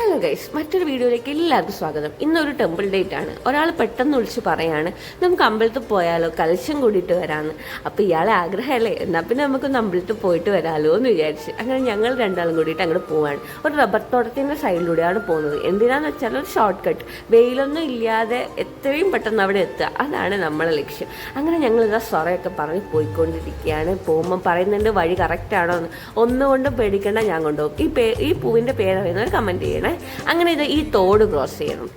Hello guys, മറ്റൊരു വീഡിയോയിലേക്ക് എല്ലാവർക്കും സ്വാഗതം. ഇന്നൊരു ടെമ്പിൾ ഡേറ്റ് ആണ്. ഒരാൾ പെട്ടെന്ന് വിളിച്ച് പറയാണ് നമുക്ക് അമ്പലത്തിൽ പോയാലോ, കലശം കൂടിയിട്ട് വരാമെന്ന്. അപ്പോൾ ഇയാളെ ആഗ്രഹമല്ലേ, എന്നാൽ പിന്നെ നമുക്കൊന്ന് അമ്പലത്തിൽ പോയിട്ട് വരാമല്ലോ എന്ന് വിചാരിച്ച് അങ്ങനെ ഞങ്ങൾ രണ്ടാളും കൂടിയിട്ട് അങ്ങോട്ട് പോവാണ്. ഒരു റബ്ബർ തോട്ടത്തിൻ്റെ സൈഡിലൂടെയാണ് പോകുന്നത്. എന്തിനാന്ന് വെച്ചാൽ ഒരു ഷോർട്ട് കട്ട്, വെയിലൊന്നും ഇല്ലാതെ എത്രയും പെട്ടെന്ന് അവിടെ എത്തുക, അതാണ് നമ്മളെ ലക്ഷ്യം. അങ്ങനെ ഞങ്ങളിതാ സൊറയൊക്കെ പറഞ്ഞ് പോയിക്കൊണ്ടിരിക്കുകയാണ്. പോകുമ്പോൾ പറയുന്നുണ്ട് വഴി കറക്റ്റാണോ എന്ന്. ഒന്നുകൊണ്ടും പേടിക്കേണ്ട, ഞാൻ കൊണ്ടുപോകും. ഈ പൂവിൻ്റെ പേരറിയുന്നവർ കമൻറ്റ് ചെയ്യണം. അങ്ങനെ ഇത് ഈ തോട് ക്രോസ് ചെയ്യണം.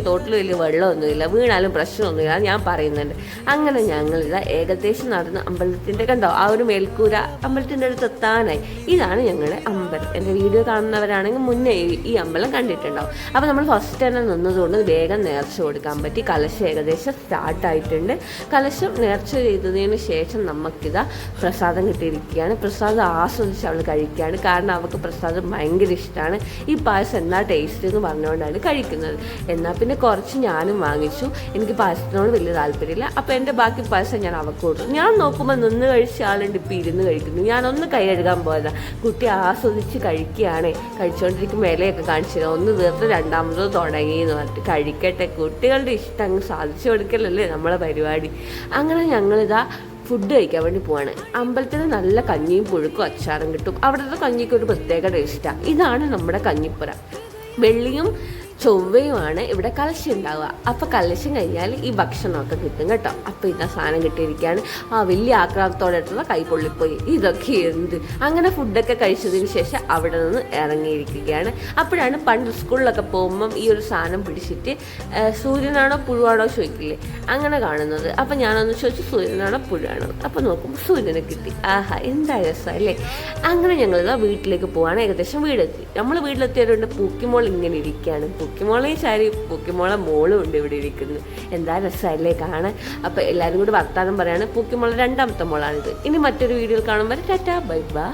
തോട്ടിൽ വലിയ വെള്ളമൊന്നുമില്ല, വീണാലും പ്രശ്നമൊന്നുമില്ല, ഞാൻ പറയുന്നുണ്ട്. അങ്ങനെ ഞങ്ങളിത് ഏകദേശം നടന്ന് അമ്പലത്തിൻ്റെ കണ്ടോ ആ ഒരു മേൽക്കൂര അമ്പലത്തിൻ്റെ അടുത്ത് എത്താനായി. ഇതാണ് ഞങ്ങളുടെ അമ്പലം. എൻ്റെ വീഡിയോ കാണുന്നവരാണെങ്കിൽ മുന്നേ ഈ അമ്പലം കണ്ടിട്ടുണ്ടാവും. അപ്പോൾ നമ്മൾ ഫസ്റ്റ് തന്നെ നിന്നതുകൊണ്ട് വേഗം നേർച്ച കൊടുക്കാൻ പറ്റി. കലശം ഏകദേശം സ്റ്റാർട്ടായിട്ടുണ്ട്. കലശം നേർച്ച ചെയ്തതിന് ശേഷം നമുക്കിതാ പ്രസാദം കിട്ടിയിരിക്കുകയാണ്. പ്രസാദം ആസ്വദിച്ച് അവൾ കഴിക്കുകയാണ്. കാരണം അവൾക്ക് പ്രസാദം ഭയങ്കര ഇഷ്ടമാണ്. ഈ പായസം എന്നാ ടേസ്റ്റ് എന്ന് പറഞ്ഞുകൊണ്ടാണ് കഴിക്കുന്നത്. എന്നാൽ പിന്നെ കുറച്ച് ഞാനും വാങ്ങിച്ചു. എനിക്ക് പായസത്തിനോട് വലിയ താല്പര്യമില്ല. അപ്പോൾ എൻ്റെ ബാക്കി പായസം ഞാൻ അവൾക്ക് കൊടുത്തു. ഞാൻ നോക്കുമ്പോൾ നിന്ന് കഴിച്ച ആളുണ്ട് ഇപ്പോൾ ഇരുന്ന് കഴിക്കുന്നു. ഞാനൊന്ന് കൈ കഴുകാൻ പോയതാണ്. കുട്ടി ആസ്വദിച്ച് കഴിക്കുകയാണ്. കഴിച്ചുകൊണ്ടിരിക്കുമ്പോൾ ഇലയൊക്കെ കാണിച്ചില്ല. ഒന്ന് തീർത്ത് രണ്ടാമത് തുടങ്ങി എന്ന് പറഞ്ഞിട്ട് കഴിക്കട്ടെ. കുട്ടികളുടെ ഇഷ്ടം അങ്ങ് സാധിച്ചു കൊടുക്കലല്ലേ നമ്മളെ പരിപാടി. അങ്ങനെ ഞങ്ങളിതാ ഫുഡ് കഴിക്കാൻ വേണ്ടി പോവാണ്. അമ്പലത്തിൽ നല്ല കഞ്ഞിയും പുഴുക്കും അച്ചാറും കിട്ടും. അവിടുത്തെ കഞ്ഞിക്ക് ഒരു പ്രത്യേക ടേസ്റ്റാണ്. ഇതാണ് നമ്മുടെ കഞ്ഞിപ്പുര. വെള്ളിയും ചൊവ്വയുമാണ് ഇവിടെ കലശം ഉണ്ടാവുക. അപ്പോൾ കലശം കഴിഞ്ഞാൽ ഈ ഭക്ഷണമൊക്കെ കിട്ടും കേട്ടോ. അപ്പോൾ ഇതാ സാധനം കിട്ടിയിരിക്കുകയാണ്. ആ വലിയ ആക്രാന്തത്തോടെ എടുത്തുള്ള കൈ പൊള്ളിപ്പോയി. ഇതൊക്കെ എന്ത്. അങ്ങനെ ഫുഡൊക്കെ കഴിച്ചതിന് ശേഷം അവിടെ നിന്ന് ഇറങ്ങിയിരിക്കുകയാണ്. അപ്പോഴാണ് പണ്ട് സ്കൂളിലൊക്കെ പോകുമ്പം ഈ ഒരു സാധനം പിടിച്ചിട്ട് സൂര്യനാണോ പുഴുവാണോ ചോദിക്കില്ലേ, അങ്ങനെ കാണുന്നത്. അപ്പോൾ ഞാനൊന്ന് ചോദിച്ചു സൂര്യനാണോ പുഴുവാണോ. അപ്പോൾ നോക്കുമ്പോൾ സൂര്യനെ കിട്ടി. ആഹാ, എന്താ രസം അല്ലേ. അങ്ങനെ ഞങ്ങളിതാ വീട്ടിലേക്ക് പോവാണ്. ഏകദേശം വീടെത്തി. നമ്മൾ വീട്ടിലെത്തിയതുകൊണ്ട് പൂക്കിമോൾ ഇങ്ങനെ ഇരിക്കുകയാണ്. പൂക്കിമോളെയും ശാരി പൂക്കിമോളെ മോളും ഉണ്ട് ഇവിടെ ഇരിക്കുന്നത്. എന്താ രസമല്ലേ കാണാൻ. അപ്പോൾ എല്ലാവരും കൂടി വർത്താനം പറയാണ്. പൂക്കിമോളെ രണ്ടാമത്തെ മോളാണിത്. ഇനി മറ്റൊരു വീഡിയോയിൽ കാണുമ്പോൾ ടാറ്റാ, ബൈ ബൈ.